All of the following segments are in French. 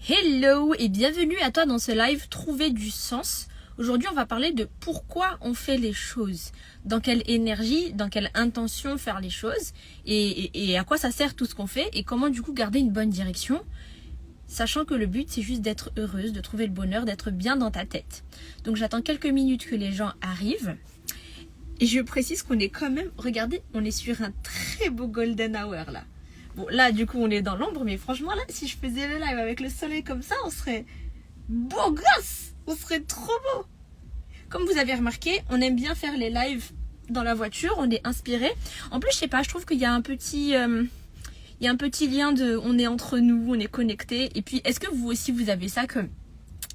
Hello et bienvenue à toi dans ce live Trouver du sens. Aujourd'hui on va parler de pourquoi on fait les choses, dans quelle énergie, dans quelle intention faire les choses et à quoi ça sert tout ce qu'on fait et comment du coup garder une bonne direction, sachant que le but c'est juste d'être heureuse, de trouver le bonheur, d'être bien dans ta tête. Donc j'attends quelques minutes que les gens arrivent et je précise qu'on est quand même, regardez, on est sur un très beau golden hour là. Bon, là, du coup, on est dans l'ombre, mais franchement, là, si je faisais le live avec le soleil comme ça, on serait beau gosse. On serait trop beau. Comme vous avez remarqué, on aime bien faire les lives dans la voiture, on est inspiré. En plus, je sais pas, je trouve qu'il y a un petit lien de, on est entre nous, on est connectés. Et puis, est-ce que vous aussi, vous avez ça que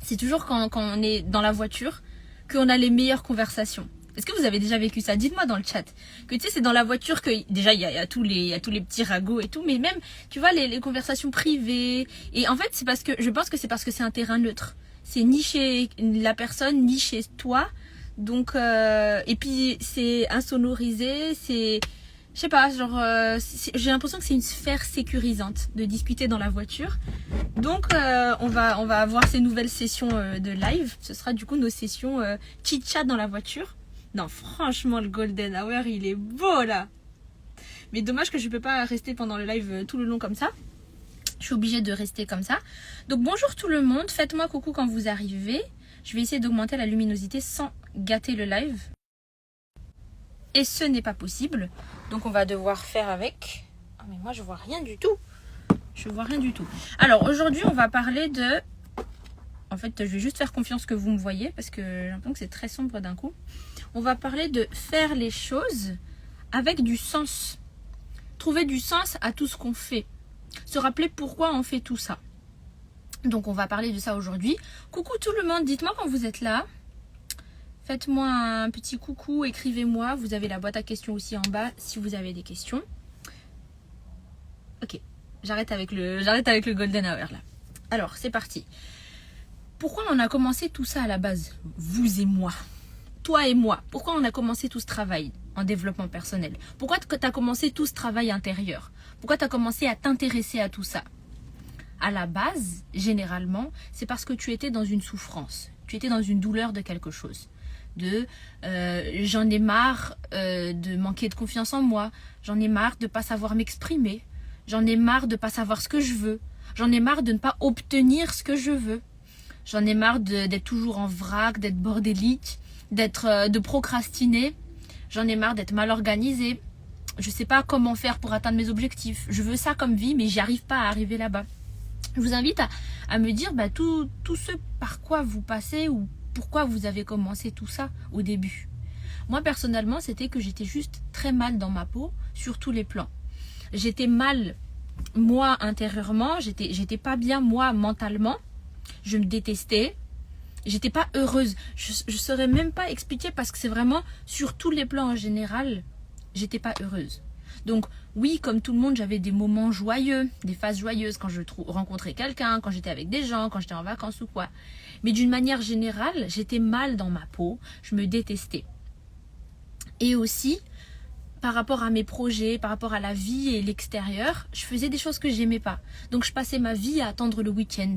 c'est toujours quand on est dans la voiture qu'on a les meilleures conversations? Est-ce que vous avez déjà vécu ça? Dites-moi dans le chat. Que tu sais, c'est dans la voiture que déjà il y a tous les petits ragots et tout, mais même tu vois les conversations privées. Et en fait, c'est parce que je pense que c'est parce que c'est un terrain neutre. C'est ni chez la personne ni chez toi. Donc et puis c'est insonorisé, c'est je sais pas, genre j'ai l'impression que c'est une sphère sécurisante de discuter dans la voiture. Donc on va avoir ces nouvelles sessions de live. Ce sera du coup nos sessions chit-chat dans la voiture. Non, franchement, le golden hour, il est beau, là. Mais dommage que je ne peux pas rester pendant le live tout le long comme ça. Je suis obligée de rester comme ça. Donc, bonjour tout le monde. Faites-moi coucou quand vous arrivez. Je vais essayer d'augmenter la luminosité sans gâter le live. Et ce n'est pas possible. Donc, on va devoir faire avec. Ah, mais moi, je vois rien du tout. Je vois rien du tout. Alors, aujourd'hui, on va parler de... En fait, je vais juste faire confiance que vous me voyez parce que j'ai l'impression que c'est très sombre d'un coup. On va parler de faire les choses avec du sens. Trouver du sens à tout ce qu'on fait. Se rappeler pourquoi on fait tout ça. Donc, on va parler de ça aujourd'hui. Coucou tout le monde, dites-moi quand vous êtes là. Faites-moi un petit coucou, écrivez-moi. Vous avez la boîte à questions aussi en bas si vous avez des questions. Ok, j'arrête avec le golden hour là. Alors, c'est parti. Pourquoi on a commencé tout ça à la base? Vous et moi. Toi et moi. Pourquoi on a commencé tout ce travail en développement personnel? Pourquoi tu as commencé tout ce travail intérieur? Pourquoi tu as commencé à t'intéresser à tout ça? À la base, généralement, c'est parce que tu étais dans une souffrance. Tu étais dans une douleur de quelque chose. J'en ai marre de manquer de confiance en moi. J'en ai marre de ne pas savoir m'exprimer. J'en ai marre de ne pas savoir ce que je veux. J'en ai marre de ne pas obtenir ce que je veux. J'en ai marre d'être toujours en vrac, d'être bordélique, de procrastiner. J'en ai marre d'être mal organisée. Je ne sais pas comment faire pour atteindre mes objectifs. Je veux ça comme vie, mais j'y arrive pas à arriver là-bas. Je vous invite à me dire tout ce par quoi vous passez ou pourquoi vous avez commencé tout ça au début. Moi, personnellement, c'était que j'étais juste très mal dans ma peau sur tous les plans. J'étais mal, moi, intérieurement. J'étais pas bien, moi, mentalement. Je me détestais, j'étais pas heureuse. Je saurais même pas expliquer parce que c'est vraiment sur tous les plans en général, j'étais pas heureuse. Donc oui, comme tout le monde, j'avais des moments joyeux, des phases joyeuses quand je rencontrais quelqu'un, quand j'étais avec des gens, quand j'étais en vacances ou quoi. Mais d'une manière générale, j'étais mal dans ma peau, je me détestais. Et aussi, par rapport à mes projets, par rapport à la vie et l'extérieur, je faisais des choses que j'aimais pas. Donc je passais ma vie à attendre le week-end.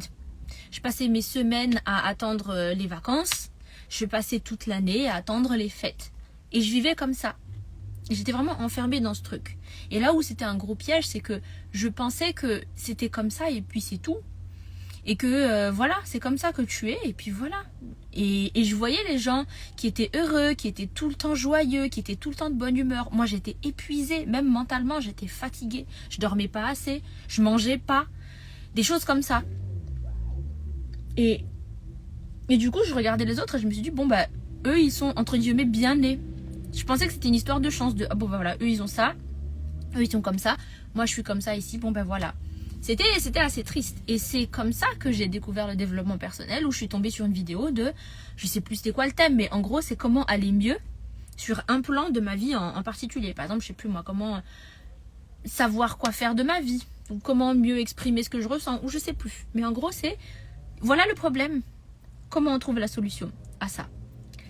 Je passais mes semaines à attendre les vacances. Je passais toute l'année à attendre les fêtes. Et je vivais comme ça. J'étais vraiment enfermée dans ce truc. Et là où c'était un gros piège, c'est que je pensais que c'était comme ça et puis c'est tout. Et que voilà, c'est comme ça que tu es et puis voilà. Et je voyais les gens qui étaient heureux, qui étaient tout le temps joyeux, qui étaient tout le temps de bonne humeur. Moi, j'étais épuisée, même mentalement, j'étais fatiguée. Je dormais pas assez, je mangeais pas. Des choses comme ça. Et du coup, je regardais les autres et je me suis dit, bon, bah, eux, ils sont, entre guillemets, bien nés. Je pensais que c'était une histoire de chance, ah bon, bah voilà, eux, ils ont ça, eux, ils sont comme ça, moi, je suis comme ça ici, bon, ben voilà. C'était assez triste. Et c'est comme ça que j'ai découvert le développement personnel, où je suis tombée sur une vidéo de, je sais plus c'était quoi le thème, mais en gros, c'est comment aller mieux sur un plan de ma vie en particulier. Par exemple, je sais plus moi, comment savoir quoi faire de ma vie, ou comment mieux exprimer ce que je ressens, ou je sais plus. Mais en gros, c'est... Voilà le problème. Comment on trouve la solution à ça?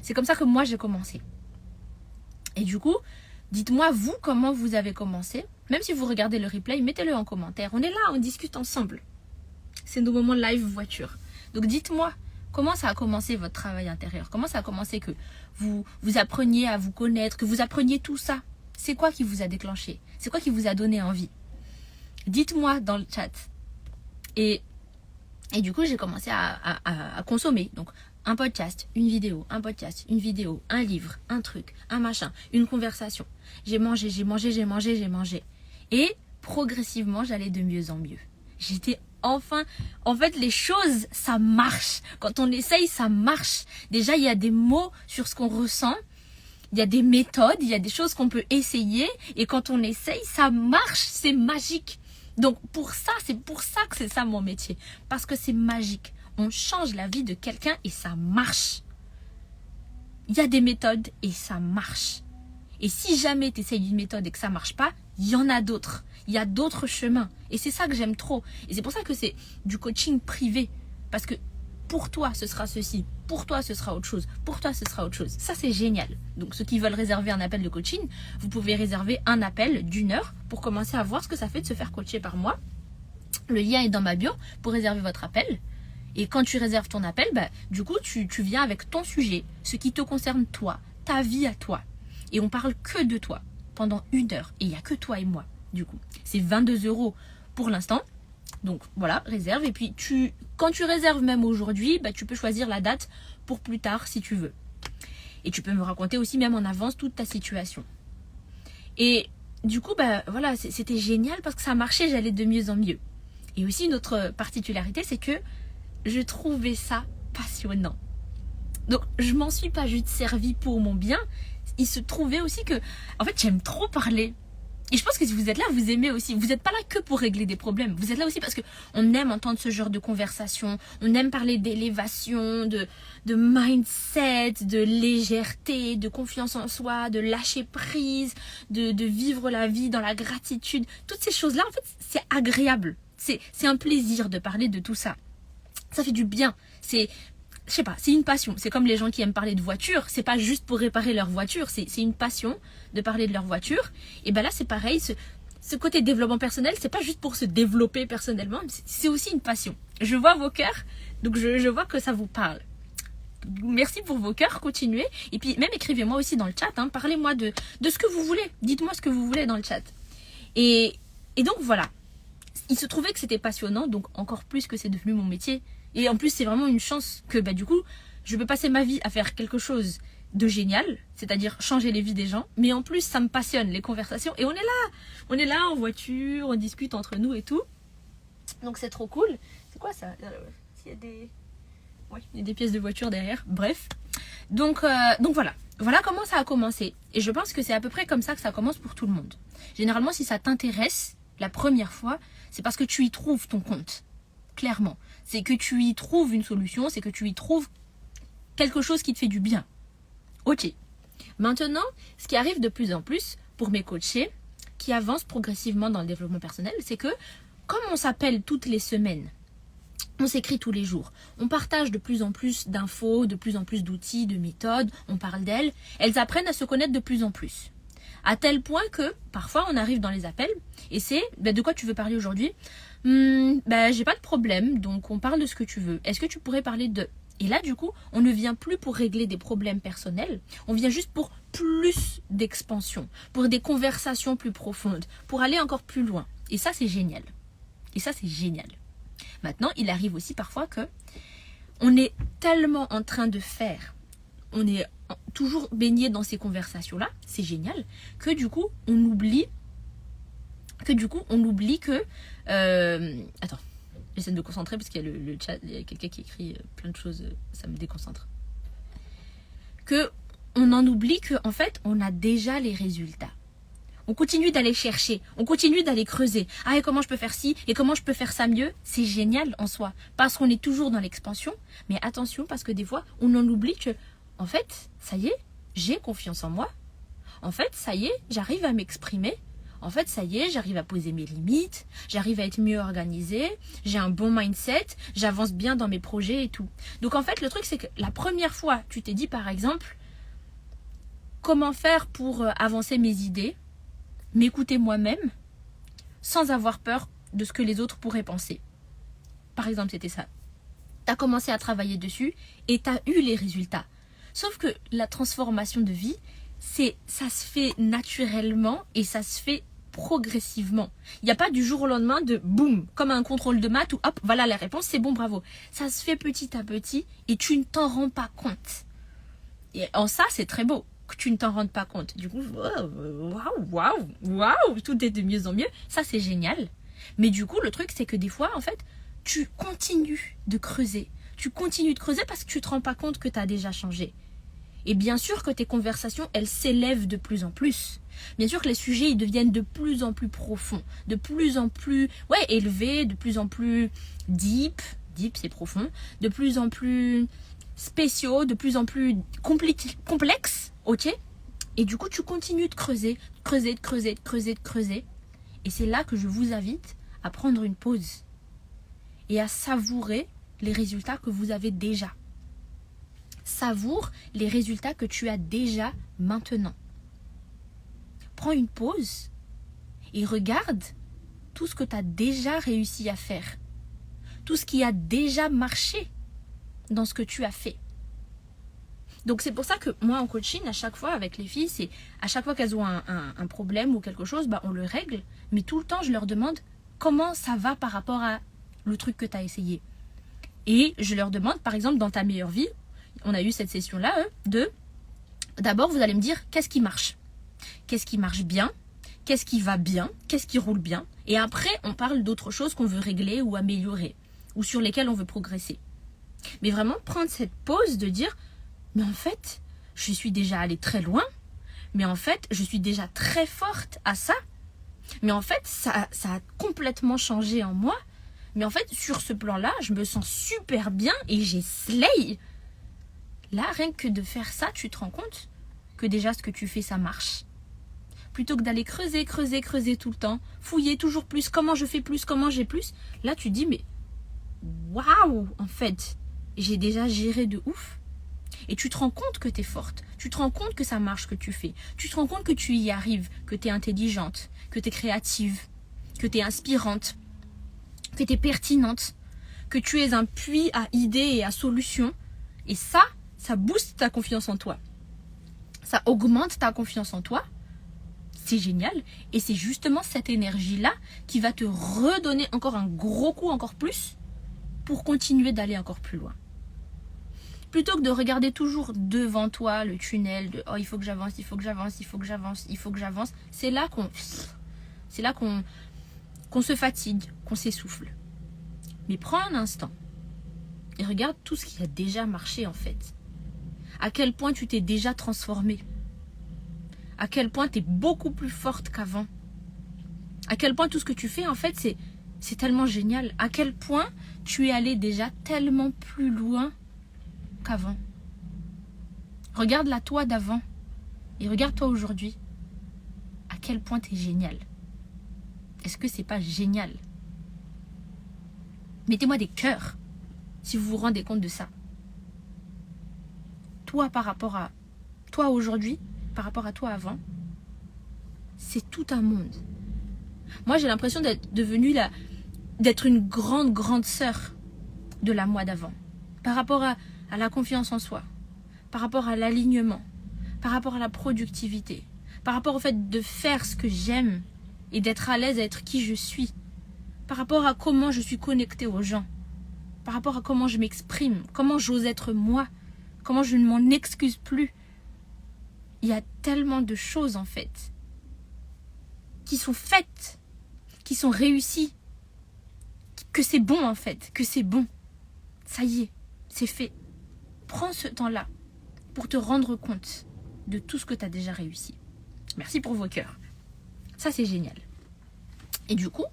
C'est comme ça que moi j'ai commencé. Et du coup, dites-moi vous comment vous avez commencé. Même si vous regardez le replay, mettez-le en commentaire. On est là, on discute ensemble. c'est nos moments live voiture. Donc dites-moi, comment ça a commencé votre travail intérieur? Comment ça a commencé que vous appreniez à vous connaître, que vous appreniez tout ça? C'est quoi qui vous a déclenché? C'est quoi qui vous a donné envie? Dites-moi dans le chat. Et du coup, j'ai commencé à consommer. Donc, un podcast, une vidéo, un livre, un truc, un machin, une conversation. J'ai mangé. Et progressivement, j'allais de mieux en mieux. J'étais enfin... En fait, les choses, ça marche. Quand on essaye, ça marche. Déjà, il y a des mots sur ce qu'on ressent. Il y a des méthodes, il y a des choses qu'on peut essayer. Et quand on essaye, ça marche. C'est magique. Donc, c'est pour ça que c'est ça mon métier. Parce que c'est magique. On change la vie de quelqu'un et ça marche. Il y a des méthodes et ça marche. Et si jamais tu essayes une méthode et que ça marche pas, il y en a d'autres. Il y a d'autres chemins. Et c'est ça que j'aime trop. Et c'est pour ça que c'est du coaching privé. Parce que pour toi, ce sera ceci. Pour toi, ce sera autre chose. Pour toi, ce sera autre chose. Ça, c'est génial. Donc, ceux qui veulent réserver un appel de coaching, vous pouvez réserver un appel d'1 heure pour commencer à voir ce que ça fait de se faire coacher par moi. Le lien est dans ma bio pour réserver votre appel. Et quand tu réserves ton appel, du coup, tu viens avec ton sujet, ce qui te concerne toi, ta vie à toi. Et on parle que de toi pendant 1 heure. Et il n'y a que toi et moi, du coup. C'est 22 € pour l'instant. Donc voilà, réserve. Et puis quand tu réserves même aujourd'hui, tu peux choisir la date pour plus tard si tu veux. Et tu peux me raconter aussi même en avance toute ta situation. Et du coup, voilà, c'était génial parce que ça marchait, j'allais de mieux en mieux. Et aussi une autre particularité, c'est que je trouvais ça passionnant. Donc je m'en suis pas juste servi pour mon bien. Il se trouvait aussi que, en fait, j'aime trop parler. Et je pense que si vous êtes là, vous aimez aussi. Vous n'êtes pas là que pour régler des problèmes. Vous êtes là aussi parce qu'on aime entendre ce genre de conversation. On aime parler d'élévation, de mindset, de légèreté, de confiance en soi, de lâcher prise, de vivre la vie dans la gratitude. Toutes ces choses-là, en fait, c'est agréable. C'est un plaisir de parler de tout ça. Ça fait du bien. Je sais pas, c'est une passion. C'est comme les gens qui aiment parler de voiture. C'est pas juste pour réparer leur voiture. C'est une passion de parler de leur voiture. Et là, c'est pareil. Ce côté développement personnel, c'est pas juste pour se développer personnellement. C'est aussi une passion. Je vois vos cœurs. Donc, je vois que ça vous parle. Merci pour vos cœurs. Continuez. Et puis, même écrivez-moi aussi dans le chat. Parlez-moi de ce que vous voulez. Dites-moi ce que vous voulez dans le chat. Et donc, voilà. Il se trouvait que c'était passionnant. Donc, encore plus que c'est devenu mon métier. Et en plus, c'est vraiment une chance que du coup, je peux passer ma vie à faire quelque chose de génial, c'est-à-dire changer les vies des gens. Mais en plus, ça me passionne, les conversations. Et on est là en voiture, on discute entre nous et tout. Donc c'est trop cool. C'est quoi ça? Il y a il y a des pièces de voiture derrière. Bref. Donc voilà. Voilà comment ça a commencé. Et je pense que c'est à peu près comme ça que ça commence pour tout le monde. Généralement, si ça t'intéresse la première fois, c'est parce que tu y trouves ton compte. Clairement. C'est que tu y trouves une solution, c'est que tu y trouves quelque chose qui te fait du bien. Ok. Maintenant, ce qui arrive de plus en plus pour mes coachés qui avancent progressivement dans le développement personnel, c'est que comme on s'appelle toutes les semaines, on s'écrit tous les jours, on partage de plus en plus d'infos, de plus en plus d'outils, de méthodes, on parle d'elles, elles apprennent à se connaître de plus en plus. À tel point que parfois on arrive dans les appels et c'est de quoi tu veux parler aujourd'hui? J'ai pas de problème, donc on parle de ce que tu veux. Est-ce que tu pourrais parler de... Et là, du coup, on ne vient plus pour régler des problèmes personnels, on vient juste pour plus d'expansion, pour des conversations plus profondes, pour aller encore plus loin. Et ça, c'est génial. Maintenant, il arrive aussi parfois que on est tellement en train de faire, on est toujours baigné dans ces conversations-là, c'est génial, que du coup, on oublie que... Attends, j'essaie de me concentrer parce qu'il y a le chat, il y a quelqu'un qui écrit plein de choses, ça me déconcentre. Que on en oublie que en fait, on a déjà les résultats. On continue d'aller chercher, on continue d'aller creuser. Ah, et comment je peux faire ci, et comment je peux faire ça mieux? C'est génial en soi, parce qu'on est toujours dans l'expansion. Mais attention, parce que des fois, on en oublie que, en fait, ça y est, j'ai confiance en moi. En fait, ça y est, j'arrive à m'exprimer. En fait, ça y est, j'arrive à poser mes limites, j'arrive à être mieux organisée, j'ai un bon mindset, j'avance bien dans mes projets et tout. Donc en fait, le truc, c'est que la première fois, tu t'es dit par exemple, comment faire pour avancer mes idées, m'écouter moi-même, sans avoir peur de ce que les autres pourraient penser. par exemple, c'était ça. Tu as commencé à travailler dessus et tu as eu les résultats. Sauf que la transformation de vie, ça se fait naturellement et ça se fait progressivement. Il n'y a pas du jour au lendemain de boum, comme un contrôle de maths où hop, voilà la réponse, c'est bon, bravo. Ça se fait petit à petit et tu ne t'en rends pas compte. Et en ça, c'est très beau que tu ne t'en rendes pas compte. Du coup, waouh, tout est de mieux en mieux. Ça, c'est génial. Mais du coup, le truc, c'est que des fois, en fait, tu continues de creuser. Tu continues de creuser parce que tu ne te rends pas compte que tu as déjà changé. Et bien sûr que tes conversations, elles s'élèvent de plus en plus. Bien sûr que les sujets, ils deviennent de plus en plus profonds, de plus en plus élevés, de plus en plus deep c'est profond, de plus en plus spéciaux, de plus en plus complexes, ok? Et du coup, tu continues de creuser. Et c'est là que je vous invite à prendre une pause et à savourer les résultats que vous avez déjà. Savoure les résultats que tu as déjà maintenant. Prends une pause et regarde tout ce que tu as déjà réussi à faire. Tout ce qui a déjà marché dans ce que tu as fait. Donc c'est pour ça que moi en coaching, à chaque fois avec les filles, c'est à chaque fois qu'elles ont un problème ou quelque chose, on le règle. Mais tout le temps, je leur demande comment ça va par rapport à le truc que tu as essayé. Et je leur demande, par exemple, dans ta meilleure vie, on a eu cette session-là, d'abord vous allez me dire qu'est-ce qui marche. Qu'est-ce qui marche bien? Qu'est-ce qui va bien? Qu'est-ce qui roule bien? Et après, on parle d'autres choses qu'on veut régler ou améliorer, ou sur lesquelles on veut progresser. Mais vraiment prendre cette pause de dire, mais en fait, je suis déjà allée très loin, mais en fait, je suis déjà très forte à ça, mais en fait, ça a complètement changé en moi, mais en fait, sur ce plan-là, je me sens super bien et j'ai slay. Là, rien que de faire ça, tu te rends compte que déjà ce que tu fais, ça marche. Plutôt que d'aller creuser tout le temps, fouiller toujours plus, comment je fais plus, comment j'ai plus, là tu te dis, mais waouh, en fait, j'ai déjà géré de ouf. Et tu te rends compte que tu es forte, tu te rends compte que ça marche ce que tu fais, tu te rends compte que tu y arrives, que tu es intelligente, que tu es créative, que tu es inspirante, que tu es pertinente, que tu es un puits à idées et à solutions. Et ça booste ta confiance en toi. Ça augmente ta confiance en toi. C'est génial. Et c'est justement cette énergie-là qui va te redonner encore un gros coup, encore plus, pour continuer d'aller encore plus loin. Plutôt que de regarder toujours devant toi le tunnel de « oh, il faut que j'avance, il faut que j'avance, il faut que j'avance, il faut que j'avance », c'est là qu'on se fatigue, qu'on s'essouffle. Mais prends un instant et regarde tout ce qui a déjà marché en fait. À quel point tu t'es déjà transformée. À quel point tu es beaucoup plus forte qu'avant. À quel point tout ce que tu fais en fait c'est tellement génial. À quel point tu es allé déjà tellement plus loin qu'avant. Regarde la toi d'avant et regarde toi aujourd'hui. À quel point tu es génial. Est-ce que c'est pas génial? Mettez-moi des cœurs si vous vous rendez compte de ça. Toi par rapport à toi aujourd'hui, par rapport à toi avant, c'est tout un monde. Moi j'ai l'impression d'être une grande sœur de la moi d'avant. Par rapport à la confiance en soi, par rapport à l'alignement, par rapport à la productivité, par rapport au fait de faire ce que j'aime et d'être à l'aise à être qui je suis, par rapport à comment je suis connectée aux gens, par rapport à comment je m'exprime, comment j'ose être moi, comment je ne m'en excuse plus. Il y a tellement de choses en fait qui sont faites, qui sont réussies, que c'est bon en fait, que c'est bon. Ça y est, c'est fait. Prends ce temps-là pour te rendre compte de tout ce que tu as déjà réussi. Merci pour vos cœurs. Ça, c'est génial. Et du coup,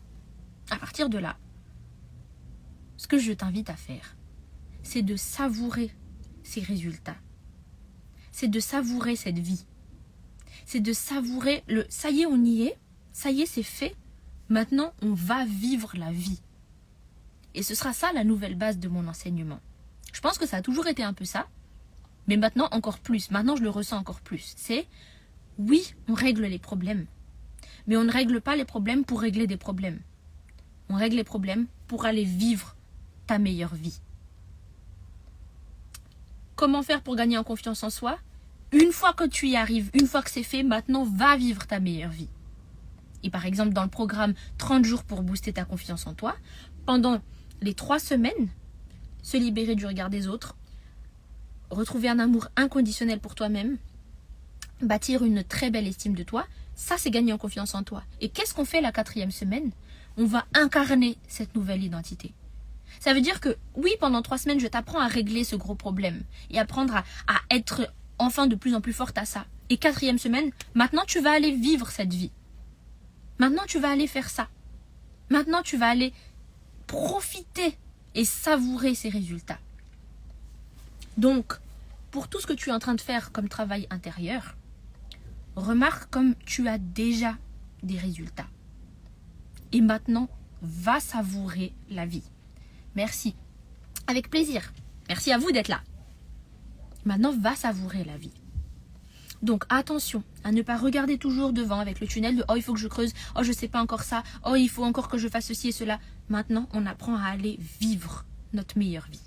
à partir de là, ce que je t'invite à faire, c'est de savourer ces résultats. C'est de savourer cette vie. C'est de savourer le « ça y est, on y est, ça y est, c'est fait, maintenant, on va vivre la vie ». Et ce sera ça la nouvelle base de mon enseignement. Je pense que ça a toujours été un peu ça, mais maintenant encore plus. Maintenant, je le ressens encore plus. C'est, oui, on règle les problèmes, mais on ne règle pas les problèmes pour régler des problèmes. On règle les problèmes pour aller vivre ta meilleure vie. Comment faire pour gagner en confiance en soi? Une fois que tu y arrives, une fois que c'est fait, maintenant va vivre ta meilleure vie. Et par exemple, dans le programme 30 jours pour booster ta confiance en toi, pendant les 3 semaines, se libérer du regard des autres, retrouver un amour inconditionnel pour toi-même, bâtir une très belle estime de toi, ça c'est gagner en confiance en toi. Et qu'est-ce qu'on fait la 4e semaine? On va incarner cette nouvelle identité. Ça veut dire que oui, pendant 3 semaines, je t'apprends à régler ce gros problème et apprendre à être enfin de plus en plus forte à ça. Et 4e semaine, maintenant tu vas aller vivre cette vie. Maintenant tu vas aller faire ça. Maintenant tu vas aller profiter et savourer ces résultats. Donc, pour tout ce que tu es en train de faire comme travail intérieur, remarque comme tu as déjà des résultats. Et maintenant, va savourer la vie. Merci. Avec plaisir. Merci à vous d'être là. Maintenant, va savourer la vie. Donc, attention à ne pas regarder toujours devant avec le tunnel de « Oh, il faut que je creuse. Oh, je ne sais pas encore ça. Oh, il faut encore que je fasse ceci et cela. » Maintenant, on apprend à aller vivre notre meilleure vie.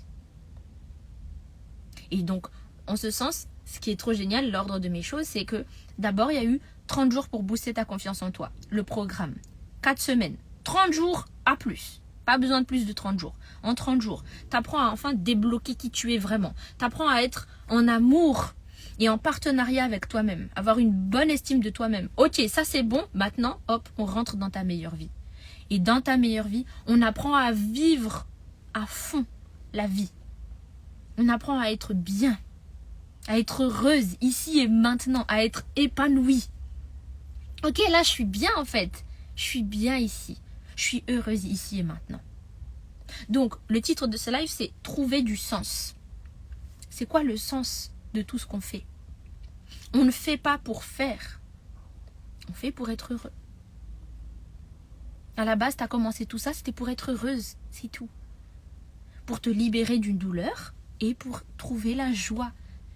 Et donc, en ce sens, ce qui est trop génial, l'ordre de mes choses, c'est que d'abord, il y a eu 30 jours pour booster ta confiance en toi. Le programme. 4 semaines. 30 jours à plus. Pas besoin de plus de 30 jours. En 30 jours, tu apprends à enfin débloquer qui tu es vraiment. Tu apprends à être en amour et en partenariat avec toi-même. Avoir une bonne estime de toi-même. Ok, ça c'est bon. Maintenant, hop, on rentre dans ta meilleure vie. Et dans ta meilleure vie, on apprend à vivre à fond la vie. On apprend à être bien. À être heureuse ici et maintenant. À être épanouie. Ok, là je suis bien en fait. Je suis bien ici. Je suis heureuse ici et maintenant. Donc, le titre de ce live, c'est « Trouver du sens ». C'est quoi le sens de tout ce qu'on fait? On ne fait pas pour faire. On fait pour être heureux. À la base, tu as commencé tout ça, c'était pour être heureuse. C'est tout. Pour te libérer d'une douleur et pour trouver la joie.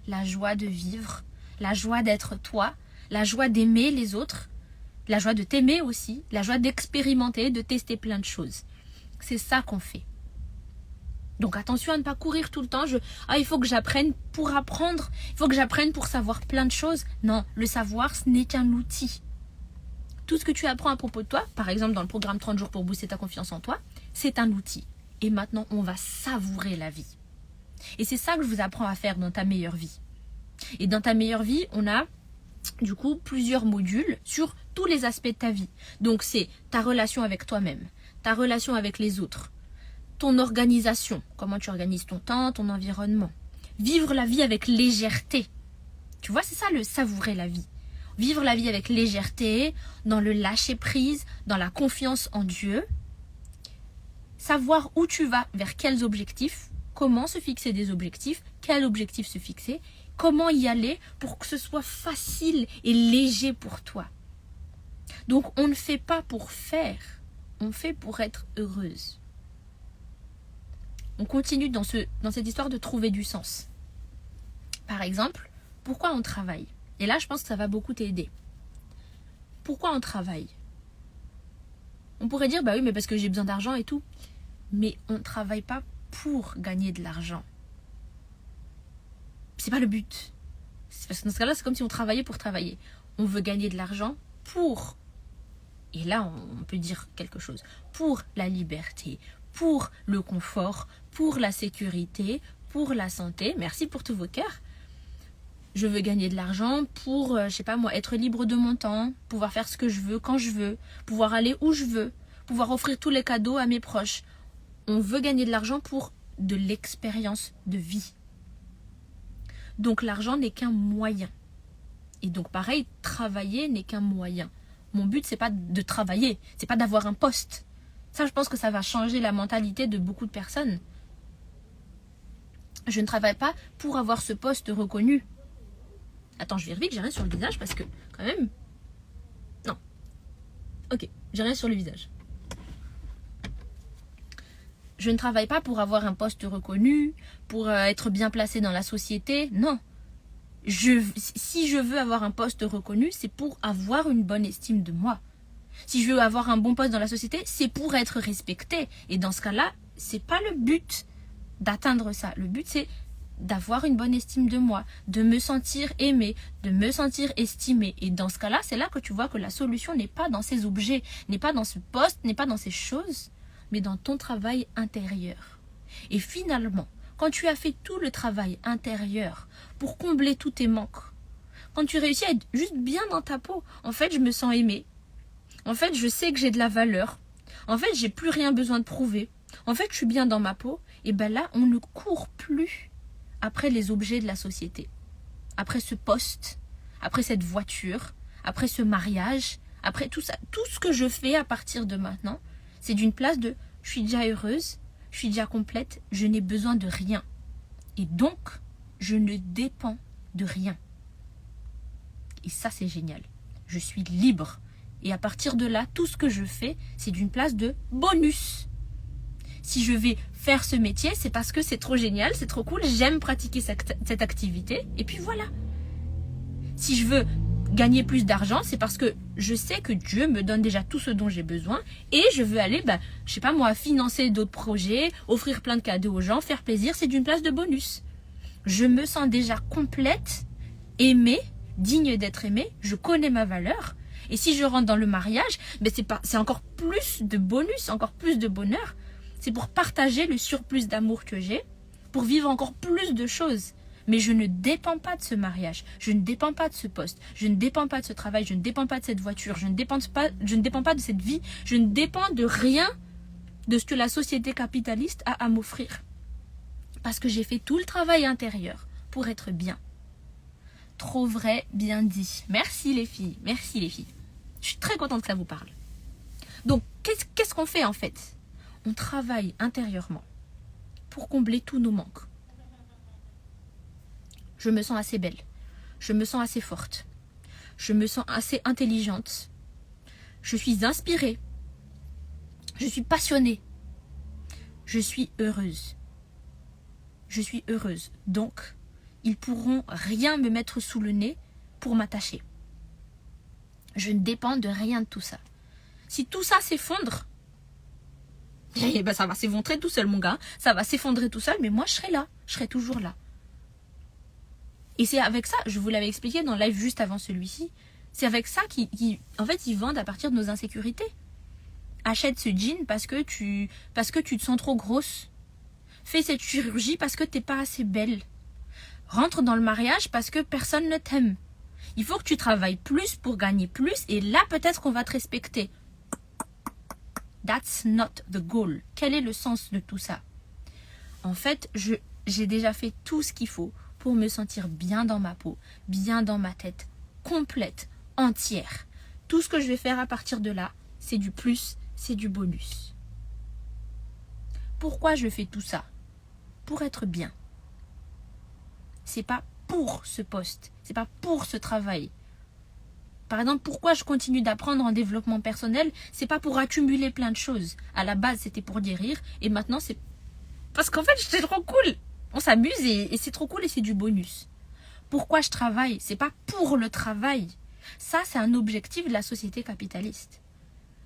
La joie de vivre, la joie d'être toi, la joie d'aimer les autres, la joie de t'aimer aussi, la joie d'expérimenter, de tester plein de choses. C'est ça qu'on fait. Donc attention à ne pas courir tout le temps. Il faut que j'apprenne pour apprendre. Il faut que j'apprenne pour savoir plein de choses. Non, le savoir, ce n'est qu'un outil. Tout ce que tu apprends à propos de toi, par exemple dans le programme 30 jours pour booster ta confiance en toi, c'est un outil. Et maintenant, on va savourer la vie. Et c'est ça que je vous apprends à faire dans ta meilleure vie. Et dans ta meilleure vie, on a du coup plusieurs modules sur tous les aspects de ta vie. Donc c'est ta relation avec toi-même, ta relation avec les autres, ton organisation, comment tu organises ton temps, ton environnement. Vivre la vie avec légèreté. Tu vois, c'est ça le savourer la vie. Vivre la vie avec légèreté, dans le lâcher-prise, dans la confiance en Dieu. Savoir où tu vas, vers quels objectifs, comment se fixer des objectifs, quels objectifs se fixer, comment y aller pour que ce soit facile et léger pour toi. Donc on ne fait pas pour faire, on fait pour être heureuse. On continue dans cette histoire de trouver du sens. Par exemple, pourquoi on travaille? Et là, je pense que ça va beaucoup t'aider. Pourquoi on travaille? On pourrait dire, bah oui, mais parce que j'ai besoin d'argent et tout. Mais on ne travaille pas pour gagner de l'argent. C'est pas le but. Parce que dans ce cas-là, c'est comme si on travaillait pour travailler. On veut gagner de l'argent pour... Et là, on peut dire quelque chose. Pour la liberté, pour le confort, pour la sécurité, pour la santé. Merci pour tous vos cœurs. Je veux gagner de l'argent pour, je sais pas moi, être libre de mon temps, pouvoir faire ce que je veux quand je veux, pouvoir aller où je veux, pouvoir offrir tous les cadeaux à mes proches. On veut gagner de l'argent pour de l'expérience de vie. Donc l'argent n'est qu'un moyen. Et donc pareil, travailler n'est qu'un moyen. Mon but, c'est pas de travailler, c'est pas d'avoir un poste. Ça, je pense que ça va changer la mentalité de beaucoup de personnes. Je ne travaille pas pour avoir ce poste reconnu. Attends, je vérifie que j'ai rien sur le visage parce que, quand même... Non. Ok, j'ai rien sur le visage. Je ne travaille pas pour avoir un poste reconnu, pour être bien placé dans la société. Non. Si je veux avoir un poste reconnu, c'est pour avoir une bonne estime de moi. Si je veux avoir un bon poste dans la société, c'est pour être respecté. Et dans ce cas-là, c'est pas le but d'atteindre ça. Le but, c'est d'avoir une bonne estime de moi, de me sentir aimée, de me sentir estimée. Et dans ce cas-là, c'est là que tu vois que la solution n'est pas dans ces objets, n'est pas dans ce poste, n'est pas dans ces choses, mais dans ton travail intérieur. Et finalement, quand tu as fait tout le travail intérieur pour combler tous tes manques, quand tu réussis à être juste bien dans ta peau, en fait, je me sens aimée. En fait, je sais que j'ai de la valeur. En fait, j'ai plus rien besoin de prouver. En fait, je suis bien dans ma peau. Et ben là, on ne court plus après les objets de la société. Après ce poste, après cette voiture, après ce mariage, après tout ça. Tout ce que je fais à partir de maintenant, c'est d'une place de je suis déjà heureuse, je suis déjà complète, je n'ai besoin de rien. Et donc, je ne dépends de rien. Et ça, c'est génial. Je suis libre. Et à partir de là, tout ce que je fais, c'est d'une place de bonus. Si je vais faire ce métier, c'est parce que c'est trop génial, c'est trop cool, j'aime pratiquer cette activité. Et puis voilà. Si je veux gagner plus d'argent, c'est parce que je sais que Dieu me donne déjà tout ce dont j'ai besoin. Et je veux aller, je sais pas moi, financer d'autres projets, offrir plein de cadeaux aux gens, faire plaisir, c'est d'une place de bonus. Je me sens déjà complète, aimée, digne d'être aimée, je connais ma valeur. Et si je rentre dans le mariage, c'est encore plus de bonus, encore plus de bonheur. C'est pour partager le surplus d'amour que j'ai, pour vivre encore plus de choses. Mais je ne dépends pas de ce mariage, je ne dépends pas de ce poste, je ne dépends pas de ce travail, je ne dépends pas de cette voiture, je ne dépends pas de cette vie, je ne dépends de rien de ce que la société capitaliste a à m'offrir. Parce que j'ai fait tout le travail intérieur pour être bien. Trop vrai, bien dit. Merci les filles, merci les filles. Je suis très contente que ça vous parle. Donc, qu'est-ce qu'on fait en fait ? On travaille intérieurement pour combler tous nos manques. Je me sens assez belle. Je me sens assez forte. Je me sens assez intelligente. Je suis inspirée. Je suis passionnée. Je suis heureuse. Je suis heureuse. Donc, ils pourront rien me mettre sous le nez pour m'attacher. Je ne dépends de rien de tout ça. Si tout ça s'effondre, ça va s'effondrer tout seul, mon gars. Ça va s'effondrer tout seul, mais moi, je serai là. Je serai toujours là. Et c'est avec ça, je vous l'avais expliqué dans le live juste avant celui-ci, c'est avec ça en fait, ils vendent à partir de nos insécurités. Achète ce jean parce que tu te sens trop grosse. Fais cette chirurgie parce que t'es pas assez belle. Rentre dans le mariage parce que personne ne t'aime. Il faut que tu travailles plus pour gagner plus et là, peut-être qu'on va te respecter. That's not the goal. Quel est le sens de tout ça ? En fait, j'ai déjà fait tout ce qu'il faut pour me sentir bien dans ma peau, bien dans ma tête, complète, entière. Tout ce que je vais faire à partir de là, c'est du plus, c'est du bonus. Pourquoi je fais tout ça ? Pour être bien. C'est pas pour ce poste, c'est pas pour ce travail. Par exemple, pourquoi je continue d'apprendre en développement personnel ? C'est pas pour accumuler plein de choses. À la base, c'était pour guérir, et maintenant, c'est parce qu'en fait, c'est trop cool. On s'amuse et c'est trop cool et c'est du bonus. Pourquoi je travaille ? C'est pas pour le travail. Ça, c'est un objectif de la société capitaliste.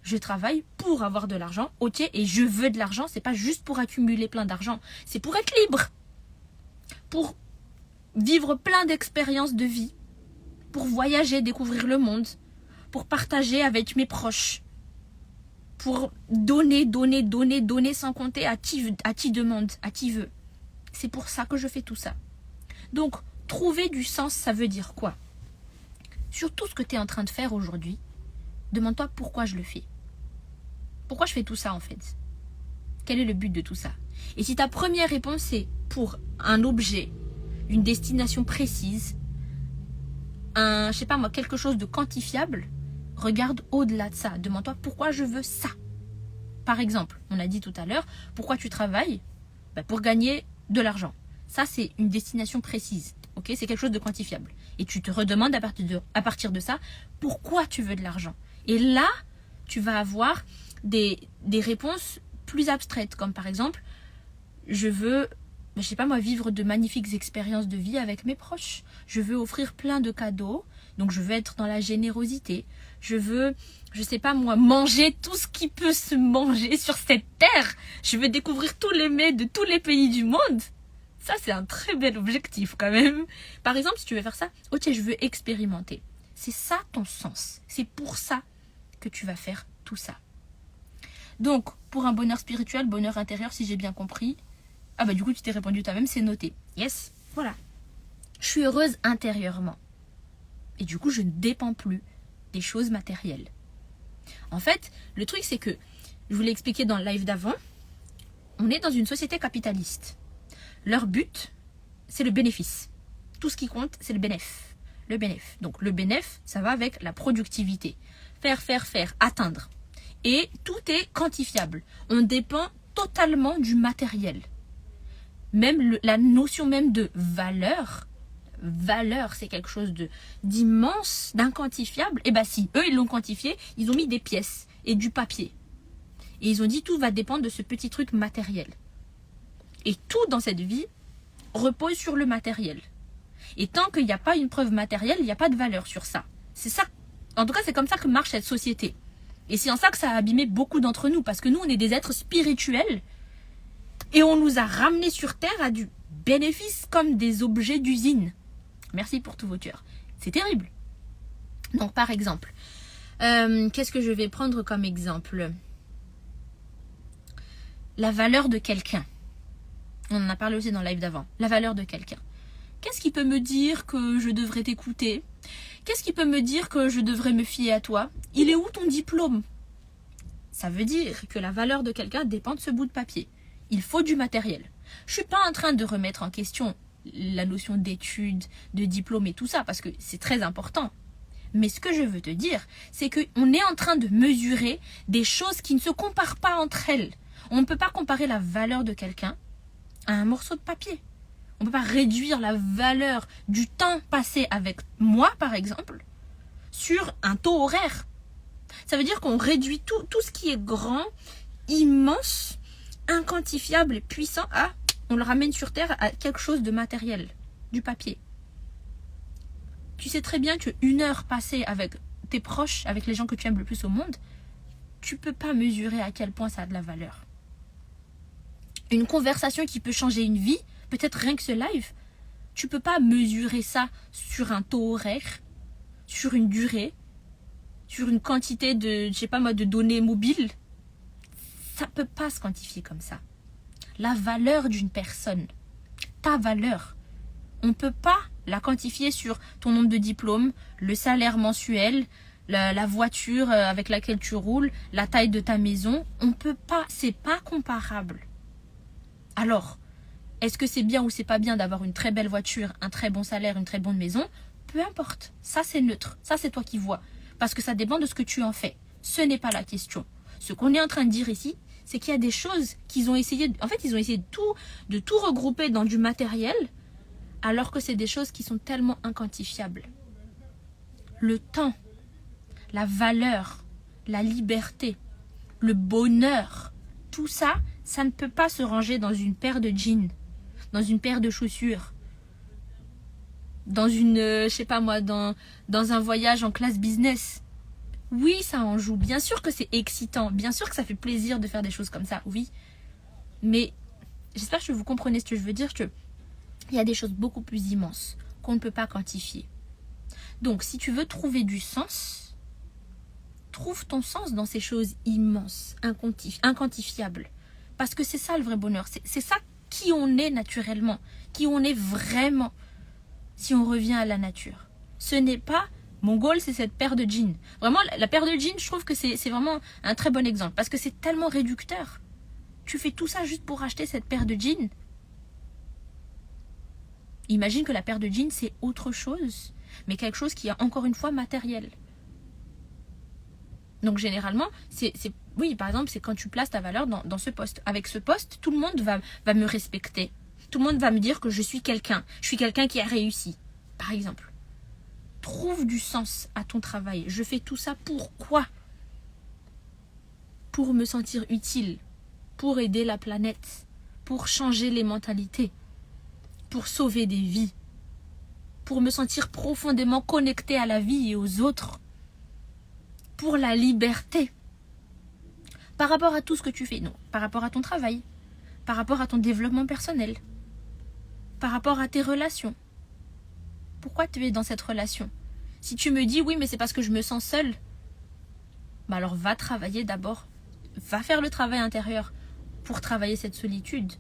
Je travaille pour avoir de l'argent, ok, et je veux de l'argent, c'est pas juste pour accumuler plein d'argent, c'est pour être libre. Pour vivre plein d'expériences de vie. Pour voyager, découvrir le monde. Pour partager avec mes proches. Pour donner sans compter à qui demande, à qui veut. C'est pour ça que je fais tout ça. Donc, trouver du sens, ça veut dire quoi ? Sur tout ce que tu es en train de faire aujourd'hui, demande-toi pourquoi je le fais. Pourquoi je fais tout ça en fait ? Quel est le but de tout ça ? Et si ta première réponse est pour un objet, une destination précise, je sais pas moi, quelque chose de quantifiable, regarde au-delà de ça. Demande-toi pourquoi je veux ça. Par exemple, on a dit tout à l'heure, pourquoi tu travailles ? Pour gagner de l'argent. Ça, c'est une destination précise. Ok, c'est quelque chose de quantifiable. Et tu te redemandes à partir de ça, pourquoi tu veux de l'argent ? Et là, tu vas avoir des réponses plus abstraites, comme par exemple, je veux je sais pas moi, vivre de magnifiques expériences de vie avec mes proches. Je veux offrir plein de cadeaux. Donc je veux être dans la générosité. Je veux, je sais pas moi, manger tout ce qui peut se manger sur cette terre. Je veux découvrir tous les mets de tous les pays du monde. Ça, c'est un très bel objectif quand même. Par exemple, si tu veux faire ça, ok, je veux expérimenter. C'est ça ton sens. C'est pour ça que tu vas faire tout ça. Donc, pour un bonheur spirituel, bonheur intérieur, si j'ai bien compris. Ah bah du coup, tu t'es répondu toi-même, c'est noté. Yes, voilà. Je suis heureuse intérieurement. Et du coup, je ne dépends plus des choses matérielles. En fait, le truc, c'est que, je vous l'ai expliqué dans le live d'avant, on est dans une société capitaliste. Leur but, c'est le bénéfice. Tout ce qui compte, c'est le bénéfice. Le bénéfice. Donc, le bénéfice, ça va avec la productivité. Faire, atteindre. Et tout est quantifiable. On dépend totalement du matériel. Même la notion même de valeur, c'est quelque chose d'immense, d'inquantifiable. Et bien si, eux, ils l'ont quantifié, ils ont mis des pièces et du papier. Et ils ont dit tout va dépendre de ce petit truc matériel. Et tout dans cette vie repose sur le matériel. Et tant qu'il n'y a pas une preuve matérielle, il n'y a pas de valeur sur ça. C'est ça. En tout cas, c'est comme ça que marche cette société. Et c'est en ça que ça a abîmé beaucoup d'entre nous. Parce que nous, on est des êtres spirituels. Et on nous a ramenés sur Terre à du bénéfice comme des objets d'usine. Merci pour tous vos cœurs. C'est terrible. Donc, par exemple, qu'est-ce que je vais prendre comme exemple? La valeur de quelqu'un. On en a parlé aussi dans le live d'avant. La valeur de quelqu'un. Qu'est-ce qui peut me dire que je devrais t'écouter? Qu'est-ce qui peut me dire que je devrais me fier à toi? Il est où ton diplôme? Ça veut dire que la valeur de quelqu'un dépend de ce bout de papier. Il faut du matériel. Je suis pas en train de remettre en question la notion d'études, de diplôme et tout ça, parce que c'est très important. Mais ce que je veux te dire, c'est qu'on est en train de mesurer des choses qui ne se comparent pas entre elles. On ne peut pas comparer la valeur de quelqu'un à un morceau de papier. On ne peut pas réduire la valeur du temps passé avec moi, par exemple, sur un taux horaire. Ça veut dire qu'on réduit tout ce qui est grand, immense, inquantifiable et puissant on le ramène sur Terre à quelque chose de matériel, du papier. Tu sais très bien qu'une heure passée avec tes proches, avec les gens que tu aimes le plus au monde, tu peux pas mesurer à quel point ça a de la valeur. Une conversation qui peut changer une vie, peut-être rien que ce live, tu peux pas mesurer ça sur un taux horaire, sur une durée, sur une quantité de, je sais pas moi, de données mobiles. Ça peut pas se quantifier comme ça. La valeur d'une personne, ta valeur, on ne peut pas la quantifier sur ton nombre de diplômes, le salaire mensuel, la voiture avec laquelle tu roules, la taille de ta maison. On peut pas, c'est pas comparable. Alors, est-ce que c'est bien ou c'est pas bien d'avoir une très belle voiture, un très bon salaire, une très bonne maison? Peu importe, ça c'est neutre, ça c'est toi qui vois. Parce que ça dépend de ce que tu en fais. Ce n'est pas la question. Ce qu'on est en train de dire ici, c'est qu'il y a des choses qu'ils ont essayé... En fait, ils ont essayé de tout regrouper dans du matériel, alors que c'est des choses qui sont tellement inquantifiables. Le temps, la valeur, la liberté, le bonheur, tout ça, ça ne peut pas se ranger dans une paire de jeans, dans une paire de chaussures, dans une, je sais pas moi, dans un voyage en classe business. Oui, ça en joue. Bien sûr que c'est excitant. Bien sûr que ça fait plaisir de faire des choses comme ça. Oui. Mais j'espère que vous comprenez ce que je veux dire. Il y a des choses beaucoup plus immenses qu'on ne peut pas quantifier. Donc, si tu veux trouver du sens, trouve ton sens dans ces choses immenses, inquantifiables. Parce que c'est ça le vrai bonheur. C'est ça qui on est naturellement. Qui on est vraiment. Si on revient à la nature. Ce n'est pas... Mon goal, c'est cette paire de jeans. Vraiment, la paire de jeans, je trouve que c'est vraiment un très bon exemple. Parce que c'est tellement réducteur. Tu fais tout ça juste pour acheter cette paire de jeans. Imagine que la paire de jeans, c'est autre chose. Mais quelque chose qui est encore une fois matériel. Donc généralement, oui, par exemple, c'est quand tu places ta valeur dans ce poste. Avec ce poste, tout le monde va me respecter. Tout le monde va me dire que je suis quelqu'un. Je suis quelqu'un qui a réussi. Par exemple. Trouve du sens à ton travail. Je fais tout ça pourquoi? Pour me sentir utile, pour aider la planète, pour changer les mentalités. pour sauver des vies, pour me sentir profondément connectée à la vie et aux autres, pour la liberté. Par rapport à tout ce que tu fais, non, par rapport à ton travail, par rapport à ton développement personnel, par rapport à tes relations. Pourquoi tu es dans cette relation? Si tu me dis oui, mais c'est parce que je me sens seule, bah alors va travailler d'abord. Va faire le travail intérieur pour travailler cette solitude.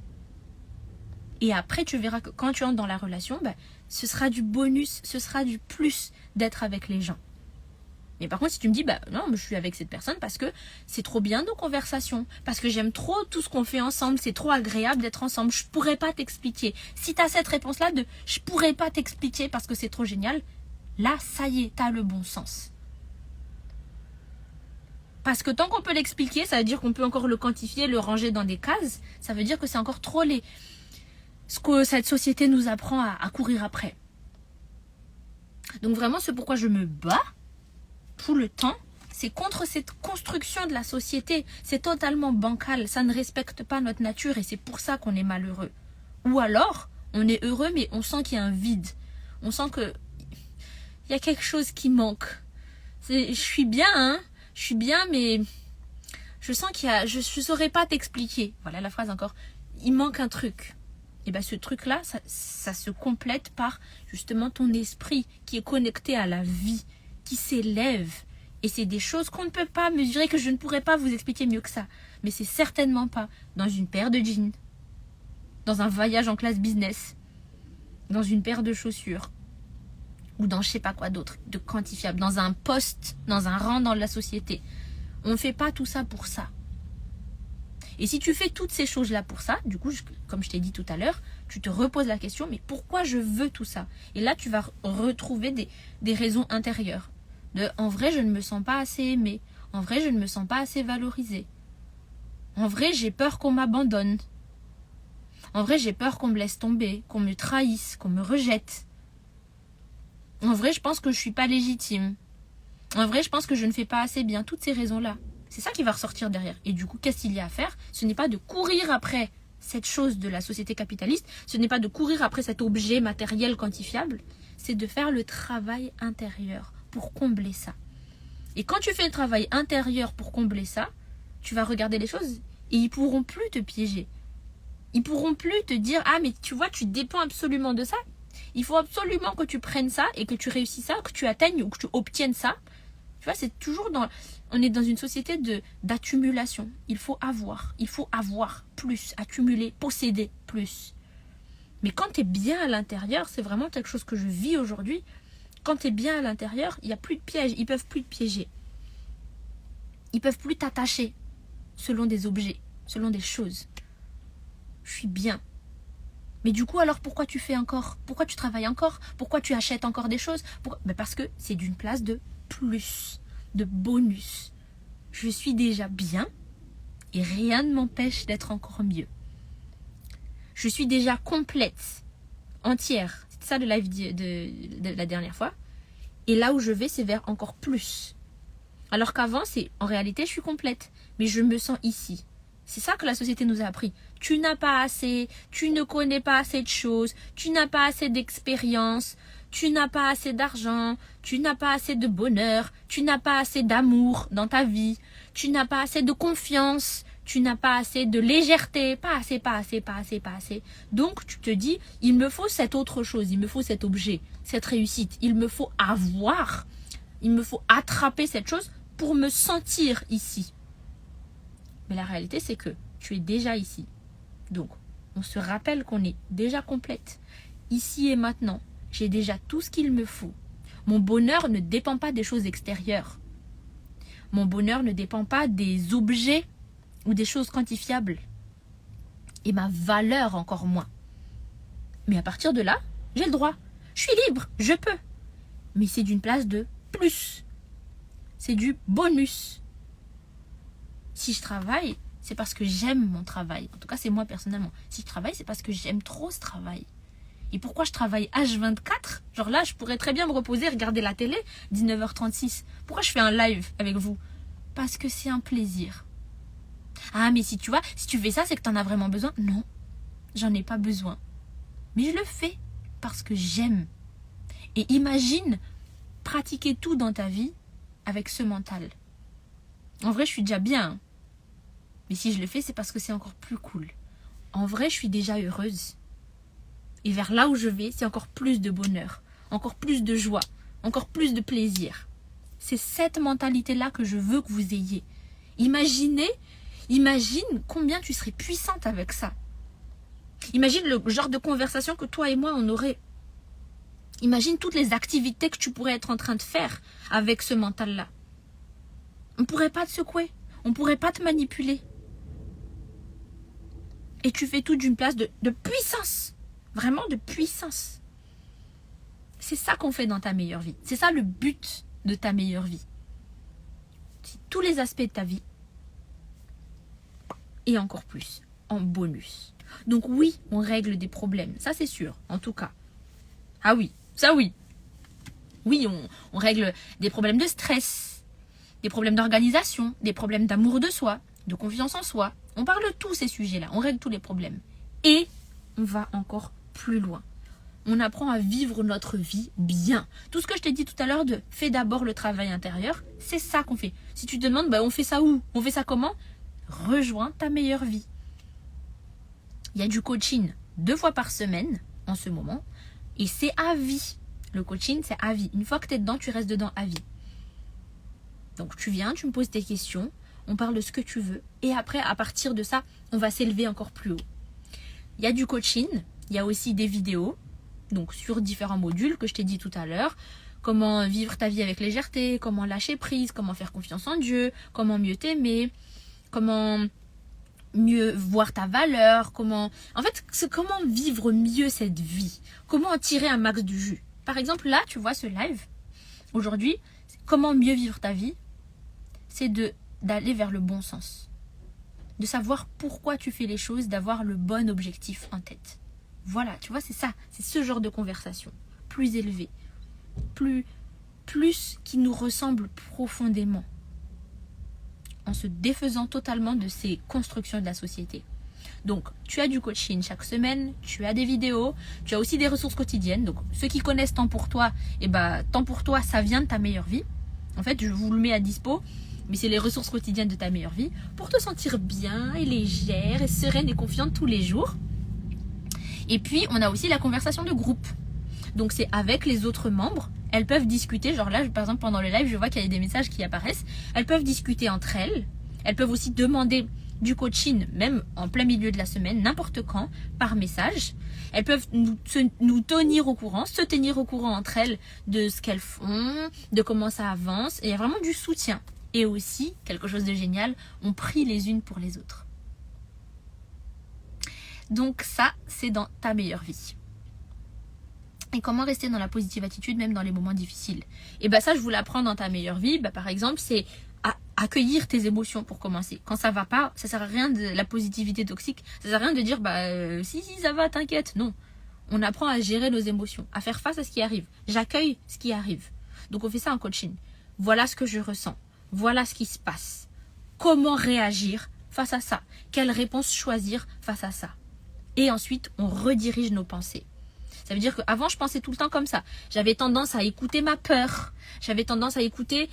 Et après, tu verras que quand tu entres dans la relation, bah, ce sera du bonus, ce sera du plus d'être avec les gens. Mais par contre, si tu me dis, bah non, je suis avec cette personne parce que c'est trop bien nos conversations, parce que j'aime trop tout ce qu'on fait ensemble, c'est trop agréable d'être ensemble, je pourrais pas t'expliquer. Si tu as cette réponse-là de je pourrais pas t'expliquer parce que c'est trop génial, là, ça y est, tu as le bon sens. Parce que tant qu'on peut l'expliquer, ça veut dire qu'on peut encore le quantifier, le ranger dans des cases, ça veut dire que c'est encore trop ce que cette société nous apprend à courir après. Donc vraiment, ce pourquoi je me bats tout le temps, c'est contre cette construction de la société. C'est totalement bancal, ça ne respecte pas notre nature et c'est pour ça qu'on est malheureux. Ou alors, on est heureux mais on sent qu'il y a un vide. On sent que il y a quelque chose qui manque. Je suis bien, hein, je suis bien, mais je sens qu'il y a, je saurais pas t'expliquer. Voilà la phrase encore. Il manque un truc. Et bien ce truc-là, ça se complète par justement ton esprit qui est connecté à la vie, qui s'élève. Et c'est des choses qu'on ne peut pas mesurer, que je ne pourrais pas vous expliquer mieux que ça. Mais c'est certainement pas dans une paire de jeans, dans un voyage en classe business, dans une paire de chaussures, ou dans je sais pas quoi d'autre, de quantifiable, dans un poste, dans un rang dans la société. On ne fait pas tout ça pour ça. Et si tu fais toutes ces choses-là pour ça, du coup, comme je t'ai dit tout à l'heure, tu te reposes la question, mais pourquoi je veux tout ça? Et là, tu vas retrouver des raisons intérieures. En vrai, je ne me sens pas assez aimée. En vrai, je ne me sens pas assez valorisée. En vrai, j'ai peur qu'on m'abandonne. En vrai, j'ai peur qu'on me laisse tomber, qu'on me trahisse, qu'on me rejette. En vrai, je pense que je ne suis pas légitime. En vrai, je pense que je ne fais pas assez bien. Toutes ces raisons-là. C'est ça qui va ressortir derrière. Et du coup, qu'est-ce qu'il y a à faire? Ce n'est pas de courir après cette chose de la société capitaliste. Ce n'est pas de courir après cet objet matériel quantifiable. C'est de faire le travail intérieur pour combler ça. Et quand tu fais le travail intérieur pour combler ça, tu vas regarder les choses et ils pourront plus te piéger. Ils pourront plus te dire « Ah, mais tu vois, tu dépends absolument de ça. Il faut absolument que tu prennes ça et que tu réussisses ça, que tu atteignes ou que tu obtiennes ça. » Tu vois, c'est toujours dans... On est dans une société d'accumulation. Il faut avoir plus, accumuler, posséder plus. Mais quand tu es bien à l'intérieur, c'est vraiment quelque chose que je vis aujourd'hui. Quand tu es bien à l'intérieur, il n'y a plus de pièges. Ils ne peuvent plus te piéger. Ils ne peuvent plus t'attacher selon des objets, selon des choses. Je suis bien. Mais du coup, alors pourquoi tu fais encore? Pourquoi tu travailles encore? Pourquoi tu achètes encore des choses? Parce que c'est d'une place de plus, de bonus. Je suis déjà bien et rien ne m'empêche d'être encore mieux. Je suis déjà complète, entière. C'est ça de la vie de la dernière fois. Et là où je vais, c'est vers encore plus. Alors qu'avant, en réalité, je suis complète. Mais je me sens ici. C'est ça que la société nous a appris. Tu n'as pas assez, tu ne connais pas assez de choses, tu n'as pas assez d'expérience, tu n'as pas assez d'argent, tu n'as pas assez de bonheur, tu n'as pas assez d'amour dans ta vie, tu n'as pas assez de confiance, tu n'as pas assez de légèreté, pas assez. Donc tu te dis, il me faut cette autre chose, il me faut cet objet, cette réussite, il me faut attraper cette chose pour me sentir ici. Mais la réalité, c'est que tu es déjà ici. Donc, on se rappelle qu'on est déjà complète. Ici et maintenant, j'ai déjà tout ce qu'il me faut. Mon bonheur ne dépend pas des choses extérieures. Mon bonheur ne dépend pas des objets ou des choses quantifiables. Et ma valeur encore moins. Mais à partir de là, j'ai le droit. Je suis libre, je peux. Mais c'est d'une place de plus. C'est du bonus. Si je travaille, c'est parce que j'aime mon travail. En tout cas, c'est moi personnellement. Si je travaille, c'est parce que j'aime trop ce travail. Et pourquoi je travaille H24? Genre là, je pourrais très bien me reposer, regarder la télé, 19h36. Pourquoi je fais un live avec vous? Parce que c'est un plaisir. Ah, mais si tu fais ça, c'est que tu en as vraiment besoin? Non, j'en ai pas besoin. Mais je le fais parce que j'aime. Et imagine pratiquer tout dans ta vie avec ce mental. En vrai, je suis déjà bien. Hein. Mais si je le fais, c'est parce que c'est encore plus cool. En vrai, je suis déjà heureuse. Et vers là où je vais, c'est encore plus de bonheur, encore plus de joie, encore plus de plaisir. C'est cette mentalité-là que je veux que vous ayez. Imagine combien tu serais puissante avec ça. Imagine le genre de conversation que toi et moi, on aurait. Imagine toutes les activités que tu pourrais être en train de faire avec ce mental-là. On ne pourrait pas te secouer. On ne pourrait pas te manipuler. Et tu fais tout d'une place de puissance. Vraiment de puissance. C'est ça qu'on fait dans ta meilleure vie. C'est ça le but de ta meilleure vie. C'est tous les aspects de ta vie. Et encore plus. En bonus. Donc oui, on règle des problèmes. Ça c'est sûr, en tout cas. Ah oui, ça oui. Oui, on règle des problèmes de stress, des problèmes d'organisation, des problèmes d'amour de soi, de confiance en soi. On parle de tous ces sujets-là, on règle tous les problèmes. Et on va encore plus loin. On apprend à vivre notre vie bien. Tout ce que je t'ai dit tout à l'heure de fais d'abord le travail intérieur, c'est ça qu'on fait. Si tu te demandes, on fait ça où? On fait ça comment? Rejoins ta meilleure vie. Il y a du coaching 2 fois par semaine en ce moment et c'est à vie. Le coaching, c'est à vie. Une fois que tu es dedans, tu restes dedans à vie. Donc tu viens, tu me poses tes questions, on parle de ce que tu veux et après, à partir de ça, on va s'élever encore plus haut. Il y a du coaching, il y a aussi des vidéos, donc sur différents modules que je t'ai dit tout à l'heure. Comment vivre ta vie avec légèreté, comment lâcher prise, comment faire confiance en Dieu, comment mieux t'aimer, comment mieux voir ta valeur, c'est comment vivre mieux cette vie, comment en tirer un max du jus. Par exemple, là, tu vois ce live, aujourd'hui, comment mieux vivre ta vie, c'est d'aller vers le bon sens. De savoir pourquoi tu fais les choses, d'avoir le bon objectif en tête. Voilà, tu vois, c'est ça. C'est ce genre de conversation. Plus élevée. Plus qui nous ressemble profondément. En se défaisant totalement de ces constructions de la société. Donc, tu as du coaching chaque semaine, tu as des vidéos, tu as aussi des ressources quotidiennes. Donc, ceux qui connaissent Temps pour toi, Temps pour toi, ça vient de ta meilleure vie. En fait, je vous le mets à dispo, mais c'est les ressources quotidiennes de ta meilleure vie pour te sentir bien et légère et sereine et confiante tous les jours. Et puis, on a aussi la conversation de groupe. Donc, c'est avec les autres membres. Elles peuvent discuter. Genre là, par exemple, pendant le live, je vois qu'il y a des messages qui apparaissent. Elles peuvent discuter entre elles. Elles peuvent aussi demander du coaching, même en plein milieu de la semaine, n'importe quand, par message. Elles peuvent nous tenir au courant, se tenir au courant entre elles de ce qu'elles font, de comment ça avance. Et il y a vraiment du soutien. Et aussi, quelque chose de génial, on prie les unes pour les autres. Donc ça, c'est dans ta meilleure vie. Et comment rester dans la positive attitude, même dans les moments difficiles? Et ça, je vous l'apprends dans ta meilleure vie. Par exemple, c'est accueillir tes émotions pour commencer. Quand ça va pas, ça sert à rien de la positivité toxique. Ça sert à rien de dire, si, ça va, t'inquiète. Non. On apprend à gérer nos émotions, à faire face à ce qui arrive. J'accueille ce qui arrive. Donc, on fait ça en coaching. Voilà ce que je ressens. Voilà ce qui se passe. Comment réagir face à ça? Quelle réponse choisir face à ça? Et ensuite, on redirige nos pensées. Ça veut dire qu'avant, je pensais tout le temps comme ça. J'avais tendance à écouter ma peur. J'avais tendance à écouter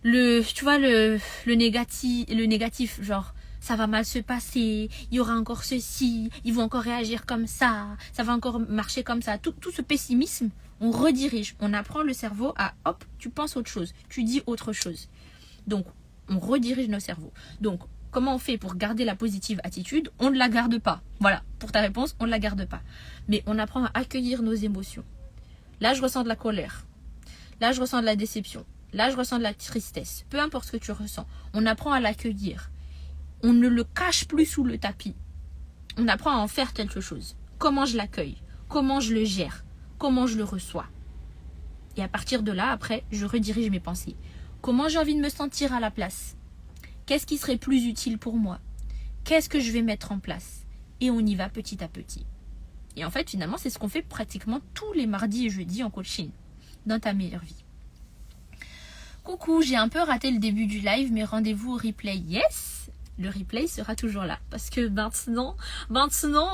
le négatif. Genre, ça va mal se passer. Il y aura encore ceci. Ils vont encore réagir comme ça. Ça va encore marcher comme ça. Tout ce pessimisme, on redirige. On apprend le cerveau à, hop, tu penses autre chose. Tu dis autre chose. Donc, on redirige nos cerveaux. Donc, comment on fait pour garder la positive attitude? On ne la garde pas. Voilà, pour ta réponse, on ne la garde pas. Mais on apprend à accueillir nos émotions. Là, je ressens de la colère. Là, je ressens de la déception. Là, je ressens de la tristesse. Peu importe ce que tu ressens, on apprend à l'accueillir. On ne le cache plus sous le tapis. On apprend à en faire quelque chose. Comment je l'accueille? Comment je le gère? Comment je le reçois? Et à partir de là, après, je redirige mes pensées. Comment j'ai envie de me sentir à la place? Qu'est-ce qui serait plus utile pour moi? Qu'est-ce que je vais mettre en place? Et on y va petit à petit. Et en fait, finalement, c'est ce qu'on fait pratiquement tous les mardis et jeudis en coaching, dans ta meilleure vie. Coucou, j'ai un peu raté le début du live, mais rendez-vous au replay, yes! le replay sera toujours là. Parce que maintenant,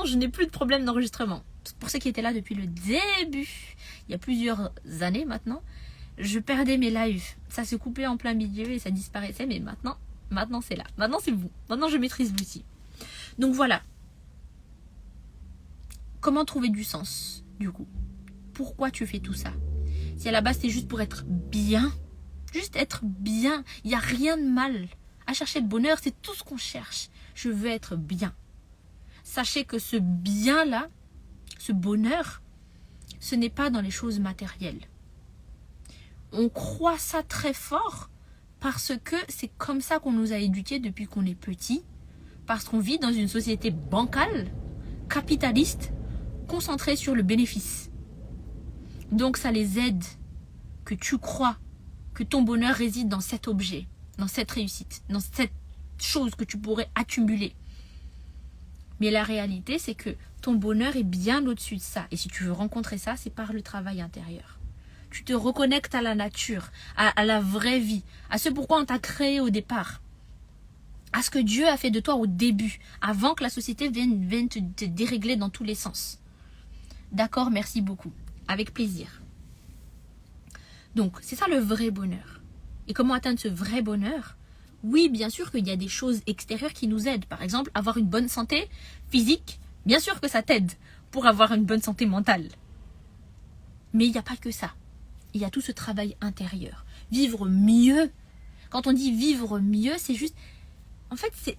je n'ai plus de problème d'enregistrement. Pour ceux qui étaient là depuis le début, il y a plusieurs années maintenant, je perdais mes lives. Ça se coupait en plein milieu et ça disparaissait. Mais maintenant c'est là. Maintenant c'est vous. Maintenant je maîtrise l'outil. Donc voilà. Comment trouver du sens, du coup? Pourquoi tu fais tout ça? Si à la base c'est juste pour être bien, juste être bien, il n'y a rien de mal à chercher le bonheur, c'est tout ce qu'on cherche. Je veux être bien. Sachez que ce bien-là, ce bonheur, ce n'est pas dans les choses matérielles. On croit ça très fort parce que c'est comme ça qu'on nous a éduqués depuis qu'on est petit, parce qu'on vit dans une société bancale, capitaliste, concentrée sur le bénéfice. Donc ça les aide que tu crois que ton bonheur réside dans cet objet, dans cette réussite, dans cette chose que tu pourrais accumuler. Mais la réalité, c'est que ton bonheur est bien au-dessus de ça. Et si tu veux rencontrer ça, c'est par le travail intérieur. Tu te reconnectes à la nature, à la vraie vie, à ce pourquoi on t'a créé au départ, à ce que Dieu a fait de toi au début, avant que la société vienne te dérégler dans tous les sens. D'accord, merci beaucoup. Avec plaisir. Donc, c'est ça le vrai bonheur. Et comment atteindre ce vrai bonheur? Oui, bien sûr qu'il y a des choses extérieures qui nous aident. Par exemple, avoir une bonne santé physique, bien sûr que ça t'aide pour avoir une bonne santé mentale. Mais il n'y a pas que ça. Il y a tout ce travail intérieur. Vivre mieux. Quand on dit vivre mieux, c'est juste... En fait, c'est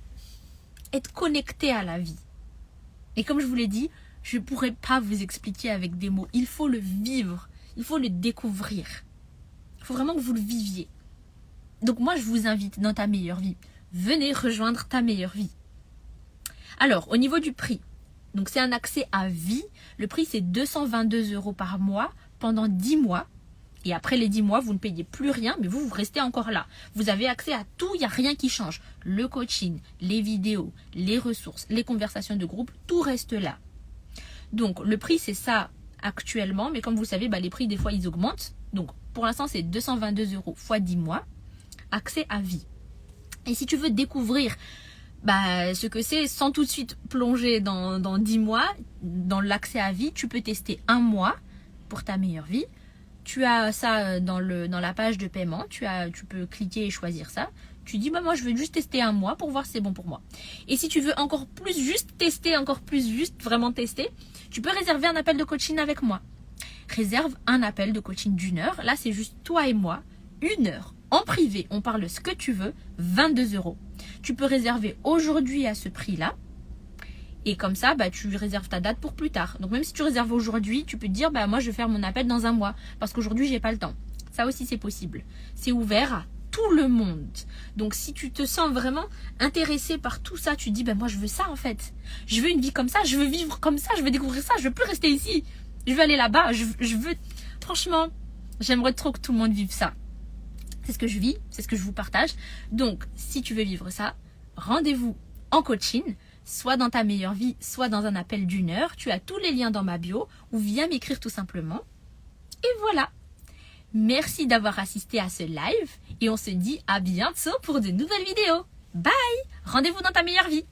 être connecté à la vie. Et comme je vous l'ai dit, je ne pourrais pas vous expliquer avec des mots. Il faut le vivre. Il faut le découvrir. Il faut vraiment que vous le viviez. Donc moi, je vous invite dans ta meilleure vie. Venez rejoindre ta meilleure vie. Alors, au niveau du prix, donc c'est un accès à vie. Le prix, c'est 222 € par mois pendant 10 mois. Et après les 10 mois, vous ne payez plus rien, mais vous restez encore là. Vous avez accès à tout, il n'y a rien qui change. Le coaching, les vidéos, les ressources, les conversations de groupe, tout reste là. Donc, le prix, c'est ça actuellement. Mais comme vous savez, les prix, des fois, ils augmentent. Donc, pour l'instant, c'est 222 € x 10 mois. Accès à vie. Et si tu veux découvrir ce que c'est sans tout de suite plonger dans 10 mois, dans l'accès à vie, tu peux tester 1 mois pour ta meilleure vie. Tu as ça dans la page de paiement. Tu peux cliquer et choisir ça. Tu dis, moi, je veux juste tester 1 mois pour voir si c'est bon pour moi. Et si tu veux encore plus, juste tester, encore plus, juste vraiment tester, tu peux réserver un appel de coaching avec moi. Réserve un appel de coaching d'1 heure. Là, c'est juste toi et moi. 1 heure. En privé, on parle ce que tu veux. 22 €. Tu peux réserver aujourd'hui à ce prix-là. Et comme ça, tu réserves ta date pour plus tard. Donc même si tu réserves aujourd'hui, tu peux te dire, moi je vais faire mon appel dans 1 mois. Parce qu'aujourd'hui, j'ai pas le temps. Ça aussi, c'est possible. C'est ouvert à tout le monde. Donc si tu te sens vraiment intéressé par tout ça, tu dis, moi je veux ça en fait. Je veux une vie comme ça, je veux vivre comme ça, je veux découvrir ça, je veux plus rester ici. Je veux aller là-bas, je veux... Franchement, j'aimerais trop que tout le monde vive ça. C'est ce que je vis, c'est ce que je vous partage. Donc, si tu veux vivre ça, rendez-vous en coaching, soit dans ta meilleure vie, soit dans un appel d'1 heure. Tu as tous les liens dans ma bio ou viens m'écrire tout simplement. Et voilà. Merci d'avoir assisté à ce live et on se dit à bientôt pour de nouvelles vidéos. Bye! Rendez-vous dans ta meilleure vie.